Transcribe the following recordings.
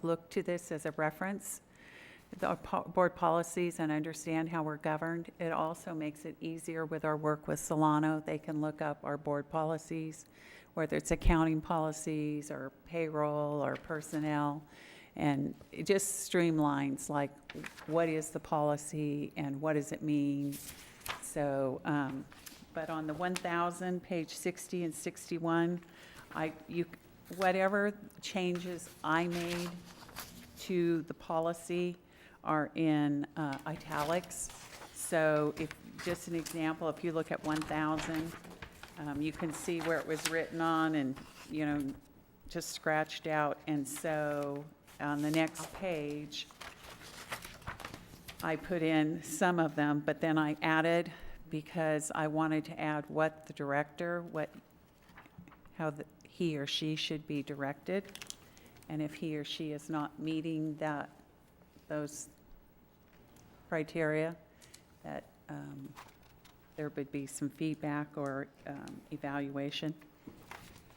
look to this as a reference, the board policies, and understand how we're governed. It also makes it easier with our work with Solano. They can look up our board policies, whether it's accounting policies or payroll or personnel. And it just streamlines, like, what is the policy and what does it mean? So, but on the 1000, page 60 and 61, whatever changes I made to the policy are in italics. So if, just an example, if you look at 1000, you can see where it was written on and, just scratched out. And so on the next page, I put in some of them, but then I added, because I wanted to add what the director, he or she should be directed. And if he or she is not meeting those criteria, that there would be some feedback or evaluation.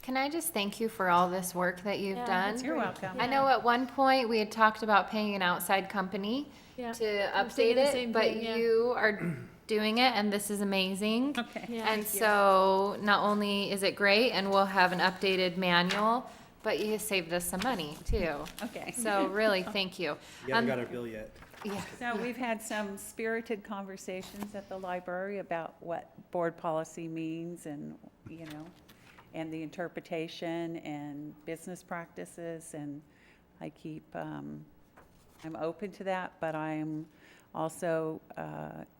Can I just thank you for all this work that you've done? You're welcome. I know at one point we had talked about paying an outside company to update it, but you are doing it, and this is amazing. Okay. Yeah. And so not only is it great, and we'll have an updated manual, but you saved us some money too. Okay. So really, thank you. You haven't got our bill yet. Yeah. So we've had some spirited conversations at the library about what board policy means and, and the interpretation and business practices. And I keep, I'm open to that, but I'm also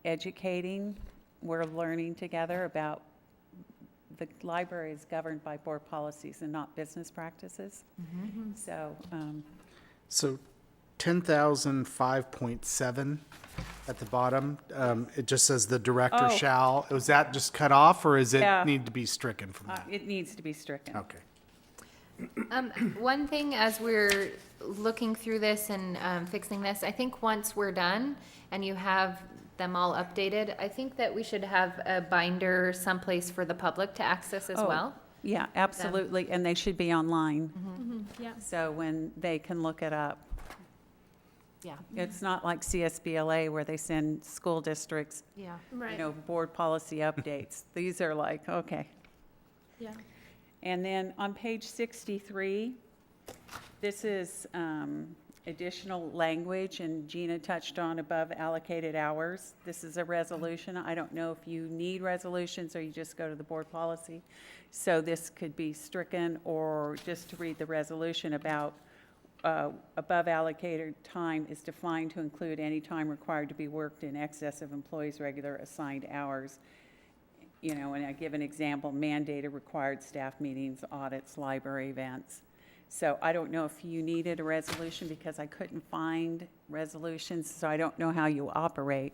educating. We're learning together about the library is governed by board policies and not business practices. Mm-hmm. So, 10,005.7 at the bottom, it just says the director Oh. shall. Was that just cut off, or is it Yeah. need to be stricken from that? it needs to be stricken. Okay. One thing as we're looking through this and fixing this, I think once we're done and you have them all updated, I think that we should have a binder someplace for the public to access as Oh, well. Yeah, absolutely, and they should be online, Yeah. so when they can look it up. Yeah. It's not like CSBLA where they send school districts, Yeah. Right. board policy updates. These are like, okay. Yeah. And then on page 63, this is additional language, and Gina touched on above allocated hours. This is a resolution. I don't know if you need resolutions or you just go to the board policy. So this could be stricken, or just to read the resolution about above allocated time is defined to include any time required to be worked in excess of employees' regular assigned hours. And I give an example: mandated required staff meetings, audits, library events. So I don't know if you needed a resolution, because I couldn't find resolutions, so I don't know how you operate.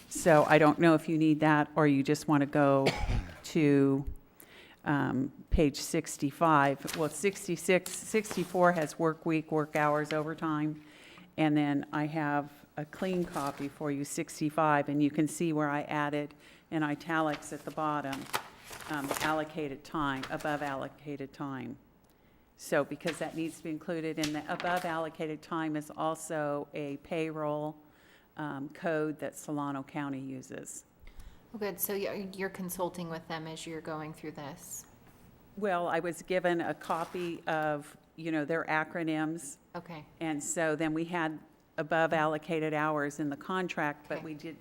So I don't know if you need that, or you just want to go to page 65. Well, 64 has work week, work hours, overtime. And then I have a clean copy for you, 65, and you can see where I added in italics at the bottom, allocated time, above allocated time. So because that needs to be included, in the above allocated time is also a payroll code that Solano County uses. Oh, good. So you're consulting with them as you're going through this? Well, I was given a copy of, their acronyms, Okay. and so then we had above allocated hours in the contract, but Okay. we did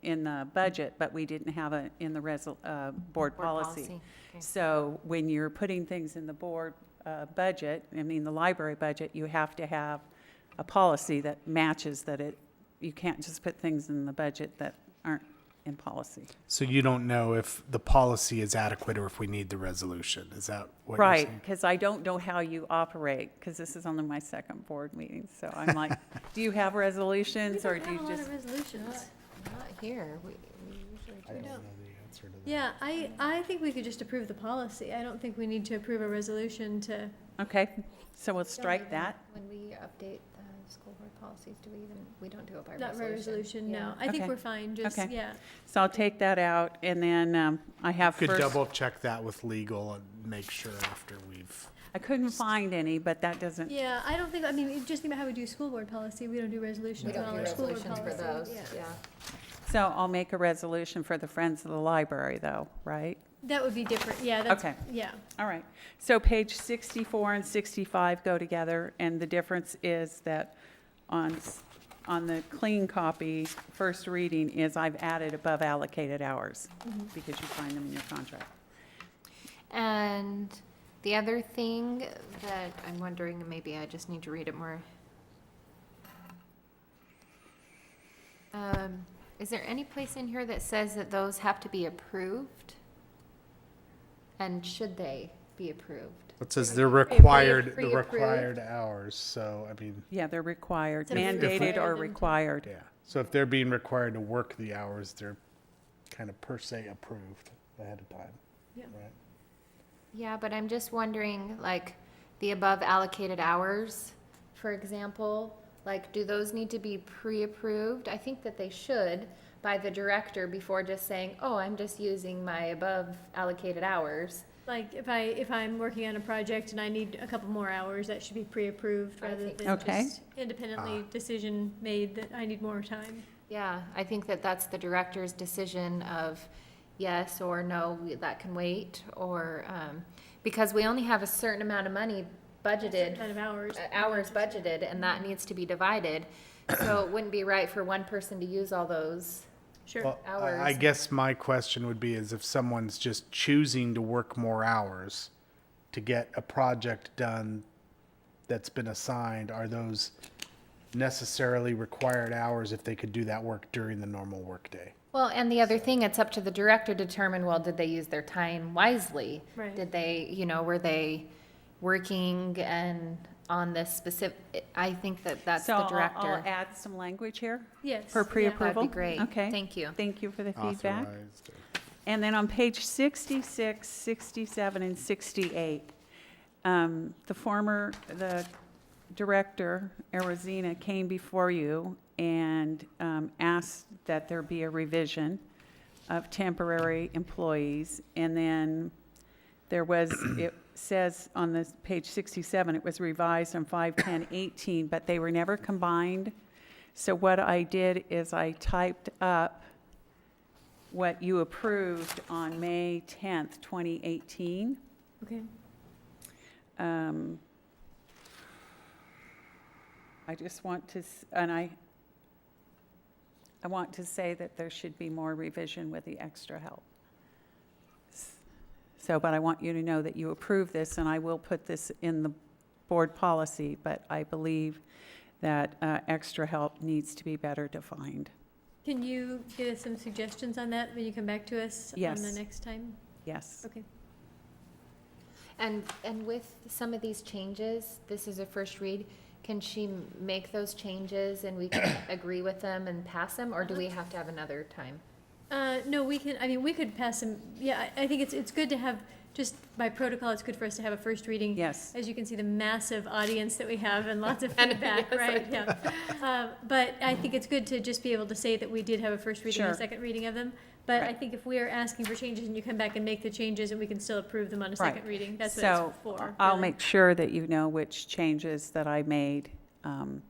in the budget, but we didn't have it in the board policy. Okay. So when you're putting things in the board budget, the library budget, you have to have a policy that matches that. You can't just put things in the budget that aren't in policy. So you don't know if the policy is adequate or if we need the resolution. Is that what you're Right, saying? because I don't know how you operate, because this is only my second board meeting. So I'm like, do you have resolutions, or do you just? resolutions. Not here. We usually I do. don't know the answer to that. Yeah, I think we could just approve the policy. I don't think we need to approve a resolution to, Okay, so we'll strike that. When we update the school board policies, we don't do it by resolution? not by resolution, no. Yeah. I think Okay. we're fine, just, Okay. yeah. So I'll take that out, and then I have Could first. double check that with legal and make sure after we've. I couldn't find any, but that doesn't, Yeah, I don't think, I mean, just think about how we do school board policy. We don't do resolutions We on don't all do our school board resolutions for policy. those, Yeah. yeah. so I'll make a resolution for the Friends of the Library, though, right? That would be different. Yeah, that's, Okay. yeah. All right. So page 64 and 65 go together, and the difference is that on the clean copy, first reading is I've added above allocated hours because you find them in your contract. And the other thing that I'm wondering, and maybe I just need to read it more. Is there any place in here that says that those have to be approved? And should they be approved? It says they're pre-approved. the required hours, so, I mean, Yeah, they're required, So if we mandated or required them to- required. yeah. So if they're being required to work the hours, they're kind of per se approved ahead of time, Yeah. right? Yeah, but I'm just wondering, like, the above allocated hours, for example, like, do those need to be pre-approved? I think that they should by the director before just saying, oh, I'm just using my above allocated hours. Like, if I'm working on a project and I need a couple more hours, that should be pre-approved I rather think than so. Okay. just independently decision made that I need more time. Yeah, I think that that's the director's decision of yes or no, that can wait, or, because we only have a certain amount of money budgeted, Kind of hours. hours budgeted, and that needs to be divided. So it wouldn't be right for one person to use all those. Sure. Well, I Hours. guess my question would be is if someone's just choosing to work more hours to get a project done that's been assigned, are those necessarily required hours if they could do that work during the normal workday? Well, and the other thing, it's up to the director to determine, well, did they use their time wisely? Right. Did they, were they working and on this specific, I think that that's So the I'll director. add some language here Yes. for yeah. pre-approval. That'd be great. Okay. Thank you. Thank you for the feedback. Authorized or- And then on page 66, 67, and 68, the director, Arizina, came before you and asked that there be a revision of temporary employees. And then there was, it says on this page 67, it was revised on 5/10/18, but they were never combined. So what I did is I typed up what you approved on May 10th, 2018. Okay. I just want to, and I want to say that there should be more revision with the extra help. So, but I want you to know that you approve this, and I will put this in the board policy, but I believe that extra help needs to be better defined. Can you give us some suggestions on that when you come back to us on the Yes. next time? Yes. Okay. And with some of these changes, this is a first read, can she make those changes and we can agree with them and pass them, or do we have to have another time? No, we can, I mean, we could pass them, yeah, I think it's good to have, just by protocol, it's good for us to have a first reading. Yes. As you can see, the massive audience that we have and lots of And- feedback, yes, I right? Yeah. But I think it's good to just be able to say that we did have a first reading and a Sure. second reading of them. But I Right. think if we are asking for changes and you come back and make the changes and we can still approve them on a second Right. reading, that's what So it's for. I'll really. make sure that you know which changes that I made okay?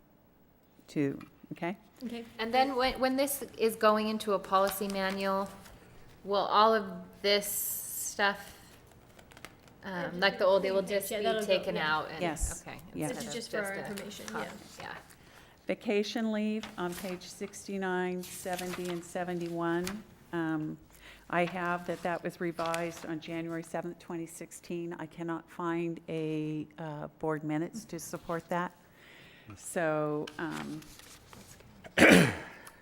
Okay. And then when this is going into a policy manual, will all of this stuff, like the old, it will just Yeah, be that'll go, taken yeah. out and, Yes, okay. yes. This instead is of just for our a information, copy. yeah. Yeah. Vacation leave on page 69, 70, and 71. I have that was revised on January 7th, 2016. I cannot find a board minutes to support that. So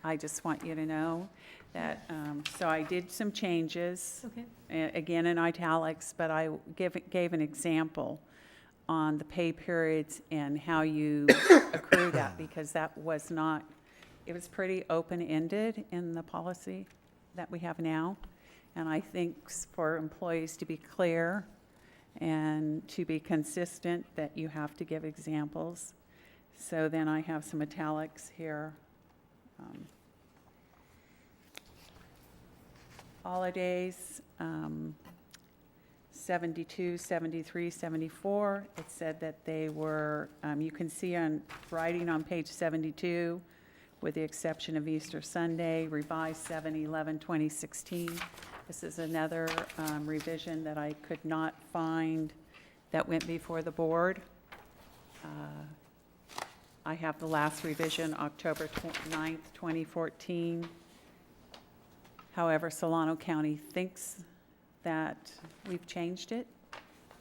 I just want you to know that, so I did some changes. Okay. Again in italics, but I gave an example on the pay periods and how you accrue that, because that was not, it was pretty open-ended in the policy that we have now. And I think for employees to be clear and to be consistent, that you have to give examples. So then I have some italics here. Holidays, 72, 73, 74, it said that they were, you can see on, writing on page 72, with the exception of Easter Sunday, revised 7/11/2016. This is another revision that I could not find that went before the board. I have the last revision, October 9th, 2014. However, Solano County thinks that we've changed it,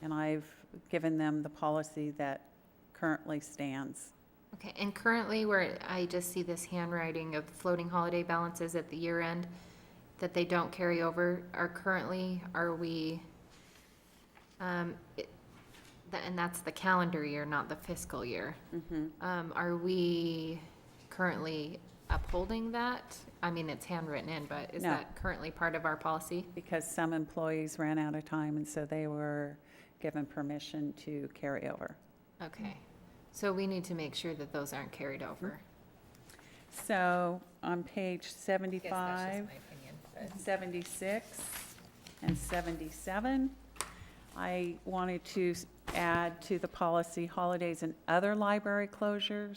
and I've given them the policy that currently stands. Okay, and currently where I just see this handwriting of floating holiday balances at the year end, that they don't carry over, are we, and that's the calendar year, not the fiscal year. Are we currently upholding that? I mean, it's handwritten in, but is No. that currently part of our policy? Because some employees ran out of time, and so they were given permission to carry over. Okay, so we need to make sure that those aren't carried over. So on page I guess that's just 75, my opinion, but- 76, and 77, I wanted to add to the policy holidays and other library closure.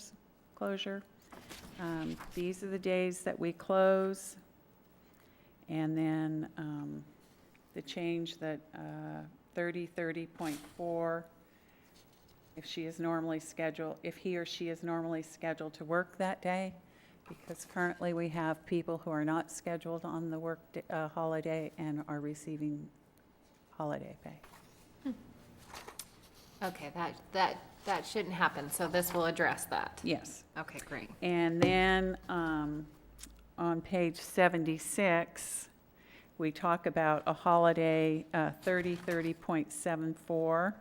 These are the days that we close. And then the change that 30.4, if he or she is normally scheduled to work that day, because currently we have people who are not scheduled on the holiday and are receiving holiday pay. Okay, that shouldn't happen, so this will address that. Yes. Okay, great. And then on page 76, we talk about a holiday, 30.74.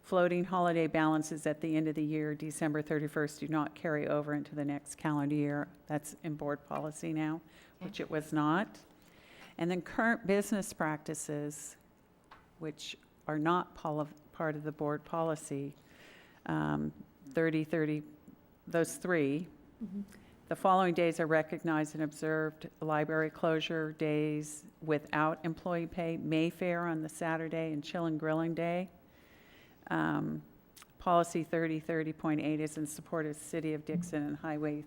Floating holiday balances at the end of the year, December 31st, do not carry over into the next calendar year. That's in board policy now, which it was not. And then current business practices, which are not part of the board policy, 30, those three. The following days are recognized and observed: library closure days without employee pay, Mayfair on the Saturday, and Chill and Grilling Day. Policy 30.8 is in support of City of Dixon and Highway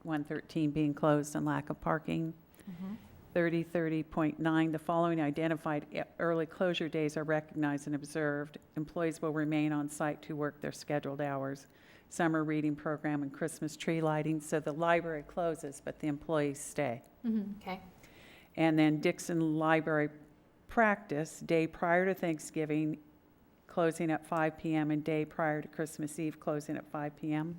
113 being closed and lack of parking. 30.9, the following identified early closure days are recognized and observed. Employees will remain on site to work their scheduled hours. Summer reading program and Christmas tree lighting. So the library closes, but the employees stay. Okay, And then Dixon Library practice, day prior to Thanksgiving, closing at 5 p.m., and day prior to Christmas Eve, closing at 5 p.m.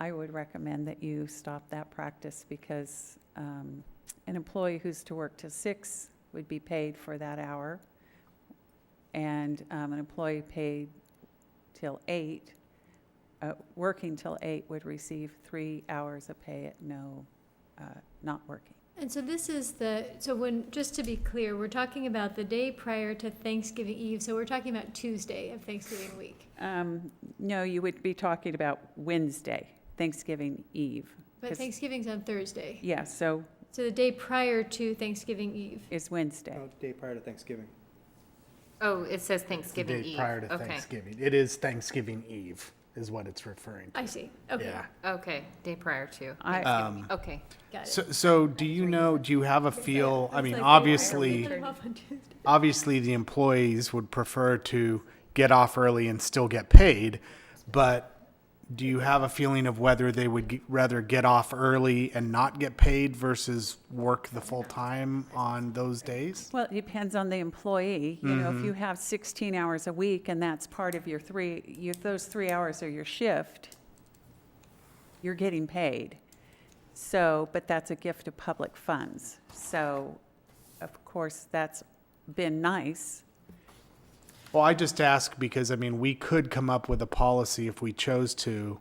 I would recommend that you stop that practice, because an employee who's to work till 6 would be paid for that hour, and an employee paid till 8, working till 8, would receive 3 hours of pay at not working. And so this is just to be clear, we're talking about the day prior to Thanksgiving Eve, so we're talking about Tuesday of Thanksgiving week. No, you would be talking about Wednesday, Thanksgiving Eve. But 'cause- Thanksgiving's on Thursday. Yeah, so So the day prior to Thanksgiving Eve. is Wednesday. No, day prior to Thanksgiving. oh, it says The Thanksgiving day Eve. prior to Okay. Thanksgiving. It is Thanksgiving Eve is what it's referring to. I see. Okay. Yeah. Okay, day prior to. I- Okay, Got it. So do you have a feel, I It's mean, like, obviously, let 'em off on Tuesday. obviously the employees would prefer to get off early and still get paid, but do you have a feeling of whether they would rather get off early and not get paid versus work the full time on those days? Well, it depends on the employee. You know, if you have 16 hours a week and that's part of your those 3 hours are your shift, you're getting paid. So, but that's a gift of public funds. So, of course, that's been nice. Well, I just ask because, I mean, we could come up with a policy if we chose to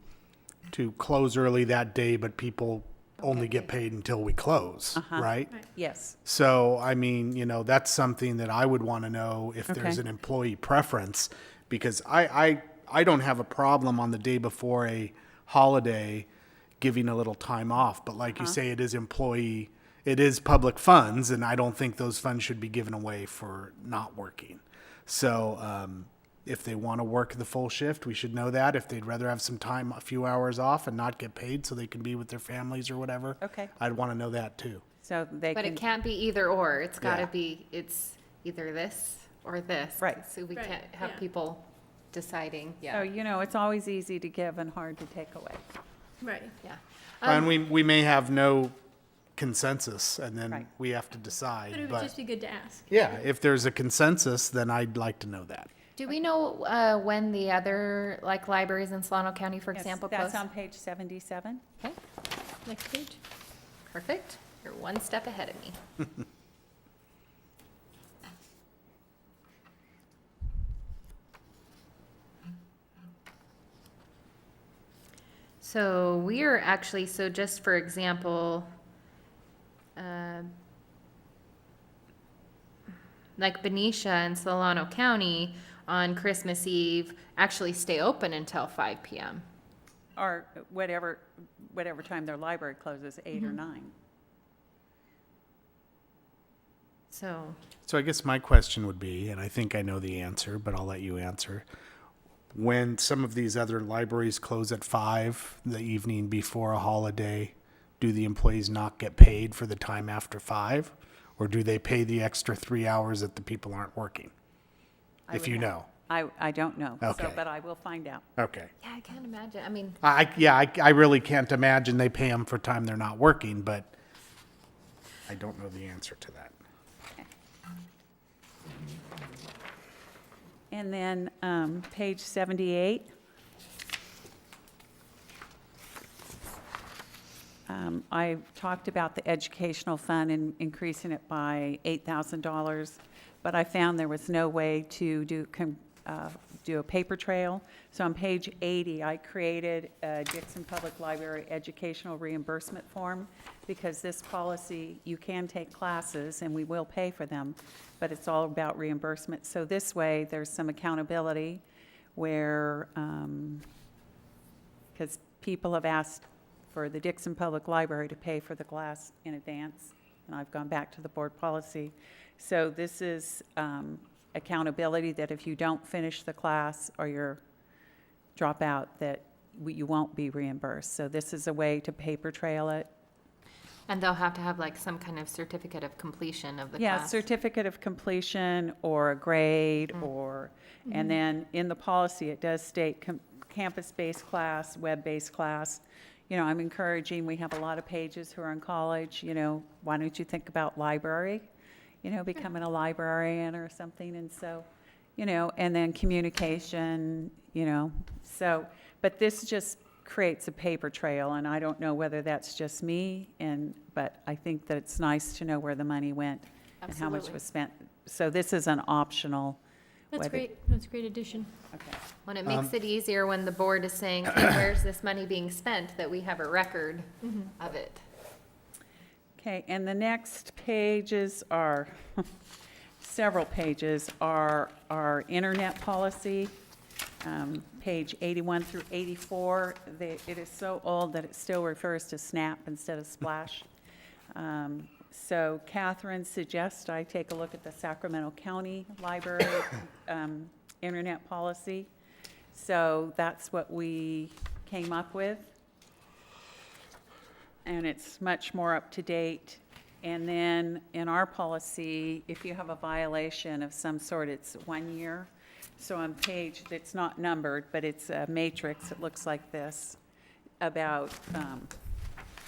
close early that day, but people only get paid until we close, right? Yes. So, I mean, that's something that I would want to know if there's Okay. an employee preference, because I don't have a problem on the day before a holiday giving a little time off, but like you say, it is it is public funds, and I don't think those funds should be given away for not working. So if they want to work the full shift, we should know that. If they'd rather have some time, a few hours off and not get paid so they can be with their families or whatever, Okay. I'd want to know that too. So they But can, it can't be either or. It's gotta Yeah. be, it's either this or this. Right. So we Right, can't have yeah. people deciding, so, yeah, it's always easy to give and hard to take away. Right. yeah. And we may have no consensus, and then Right. we have to decide. But it would But just be good to ask. yeah, if there's a consensus, then I'd like to know that. Do we know, when the other, like, libraries in Solano County, for Yes, example, close? that's on page 77. Okay, Next page. perfect. You're one step ahead of me. So we are actually, so just for example, like Benicia and Solano County on Christmas Eve actually stay open until 5 PM. Or whatever time their library closes, 8 or 9. So, So I guess my question would be, and I think I know the answer, but I'll let you answer. When some of these other libraries close at 5 the evening before a holiday, do the employees not get paid for the time after 5? Or do they pay the extra 3 hours that the people aren't working? I If would you have- know. I don't know, so, Okay. but I will find out. Okay. yeah, I can't imagine, I mean, I really can't imagine they pay them for time they're not working, but I don't know the answer to that. And then page 78. I talked about the educational fund and increasing it by $8,000, but I found there was no way to do a paper trail. So on page 80, I created a Dixon Public Library educational reimbursement form, because this policy, you can take classes and we will pay for them, but it's all about reimbursement. So this way, there's some accountability where, because people have asked for the Dixon Public Library to pay for the class in advance, and I've gone back to the board policy. So this is accountability, that if you don't finish the class or you drop out, that you won't be reimbursed. So this is a way to paper trail it. and they'll have to have like some kind of certificate of completion of the Yeah, class. certificate of completion or a grade or, and then in the policy, it does state campus-based class, web-based class. I'm encouraging, we have a lot of pages who are in college, why don't you think about library? Becoming a librarian or something, and so, and then communication, so, but this just creates a paper trail, and I don't know whether that's just me, but I think that it's nice to know where the money went and how much Absolutely. was spent. So this is an optional. That's whether- great. That's a great addition. Okay. When it makes it easier when the board is saying, hey, where's this money being spent, that we have a record of it. Okay, and the next pages are, several pages are our internet policy, page 81 through 84. It is so old that it still refers to Snap instead of Splash. So Catherine suggests I take a look at the Sacramento County Library internet policy. So that's what we came up with. And it's much more up to date. And then in our policy, if you have a violation of some sort, it's 1 year. So on page, it's not numbered, but it's a matrix, it looks like this, about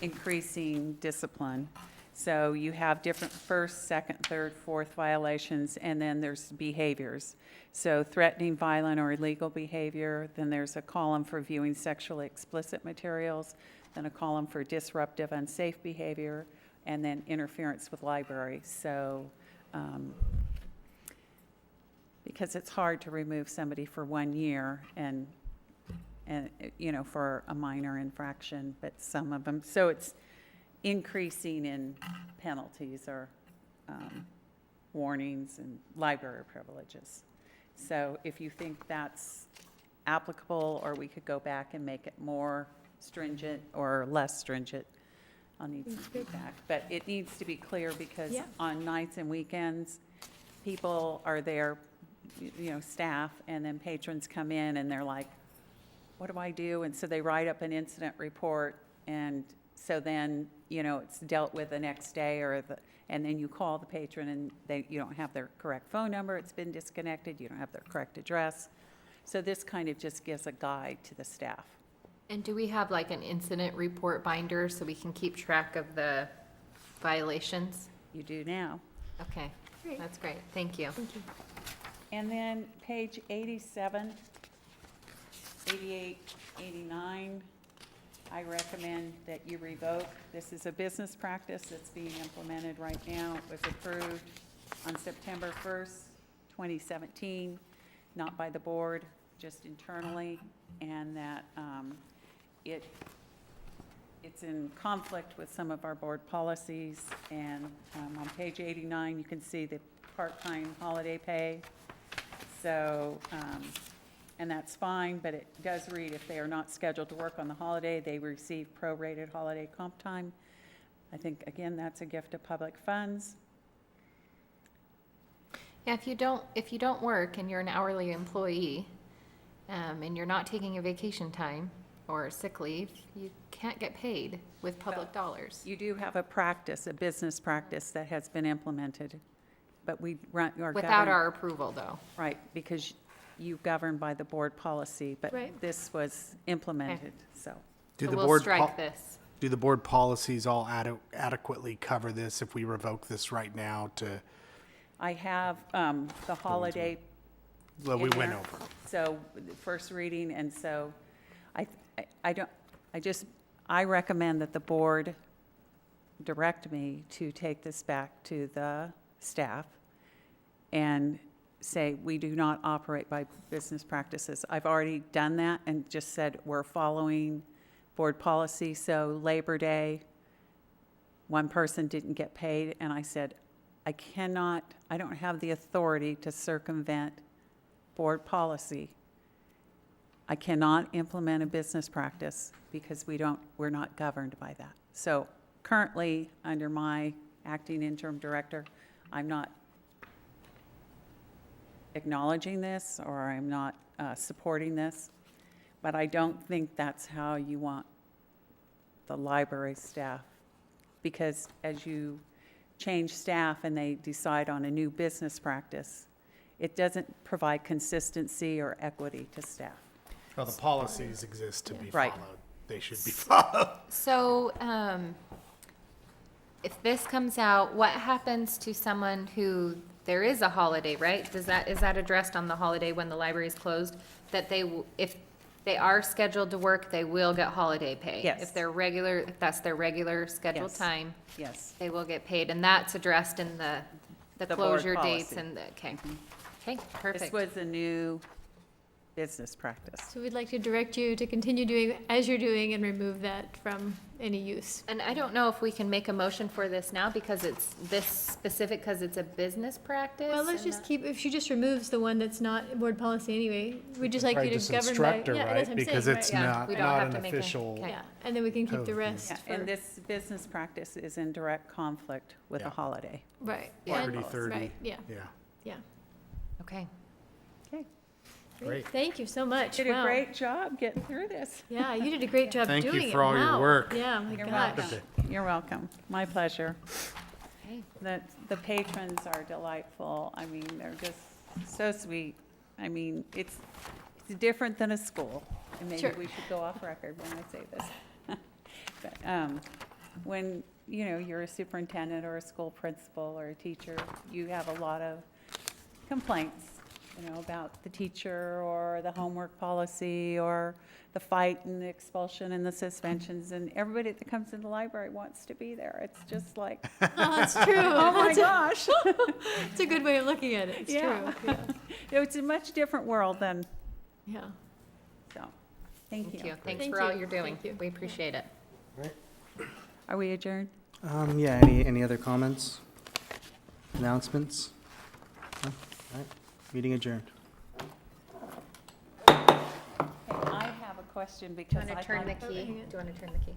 increasing discipline. So you have different first, second, third, fourth violations, and then there's behaviors. So threatening, violent, or illegal behavior, then there's a column for viewing sexually explicit materials, then a column for disruptive, unsafe behavior, and then interference with library. So, because it's hard to remove somebody for 1 year and, for a minor infraction, but some of them, so it's increasing in penalties or warnings and library privileges. So if you think that's applicable, or we could go back and make it more stringent or less stringent, I'll need some That's good. feedback. But it needs to be clear because Yeah. on nights and weekends, people are there, staff, and then patrons come in and they're like, what do I do? And so they write up an incident report, and so then, it's dealt with the next day, and then you call the patron and you don't have their correct phone number, it's been disconnected, you don't have their correct address. So this kind of just gives a guide to the staff. And do we have like an incident report binder so we can keep track of the violations? You do now. Okay, Great. that's great. Thank you. Thank you. And then page 87, 88, 89, I recommend that you revoke. This is a business practice that's being implemented right now. It was approved on September 1st, 2017, not by the board, just internally, and that it's in conflict with some of our board policies. And on page 89, you can see the part-time holiday pay. So, and that's fine, but it does read, if they are not scheduled to work on the holiday, they receive prorated holiday comp time. I think, again, that's a gift of public funds. Yeah, if you don't work and you're an hourly employee, and you're not taking a vacation time or sick leave, you can't get paid with public dollars. You do have a practice, a business practice that has been implemented, but we are Without governed- our approval, though. Right, because you govern by the board policy, but Right. this was implemented, so. Do So the we'll board strike this. Do the board policies all adequately cover this if we revoke this right now to, I have the holiday well, we in went there. over. So, the first reading, and so I recommend that the board direct me to take this back to the staff and say, we do not operate by business practices. I've already done that and just said, we're following board policy. So Labor Day, one person didn't get paid, and I said, I don't have the authority to circumvent board policy. I cannot implement a business practice because we're not governed by that. So currently, under my acting interim director, I'm not acknowledging this, or I'm not supporting this, but I don't think that's how you want the library staff, because as you change staff and they decide on a new business practice, it doesn't provide consistency or equity to staff. Well, the policies exist to be Right. followed. They should be followed. So, if this comes out, what happens to someone who, there is a holiday, right? Is that addressed on the holiday when the library is closed? That if they are scheduled to work, they will get holiday pay? Yes. If that's their regular scheduled Yes. time, Yes. they will get paid, and that's addressed in the The board closure dates policy. and okay. Okay, This perfect. was a new business practice. So we'd like to direct you to continue doing as you're doing and remove that from any use. And I don't know if we can make a motion for this now because it's this specific, because it's a business practice. Well, let's and just keep, if she just removes the one that's not board policy anyway, we'd just like Probably you just to govern by. instruct her, Yeah, right? that's what I'm Because saying, it's right? Yeah, not, we don't not have an to make a- official. okay. Yeah, and then we can keep the code. rest Yeah, for, and this business practice is in direct conflict with Yeah. a holiday. right. Yeah. and- 30. Right, yeah, Yeah, yeah. Okay. Okay. great. Thank you so much. Did a Wow. great job getting through this. Yeah, you did a great job doing Thank it. you for all your Wow. work. Yeah, my You're gosh. welcome. You're welcome. My pleasure. Okay. The patrons are delightful. I mean, they're just so sweet. I mean, it's different than a school. And maybe Sure. we should go off record when I say this. But when, you're a superintendent or a school principal or a teacher, you have a lot of complaints, about the teacher or the homework policy or the fight and the expulsion and the suspensions. And everybody that comes in the library wants to be there. It's just like, Oh, that's true. oh my gosh. It's a good way of looking at it. It's Yeah. true. Yeah. It's a much different world than, Yeah. so, thank Thank you. you. Thanks Thank for all you. you're doing. Thank you. We appreciate it. Are we adjourned? Yeah, any other comments? Announcements? No? All right, meeting adjourned. I have a question Do you because want I to turn the thought- key? Do you want to turn the key?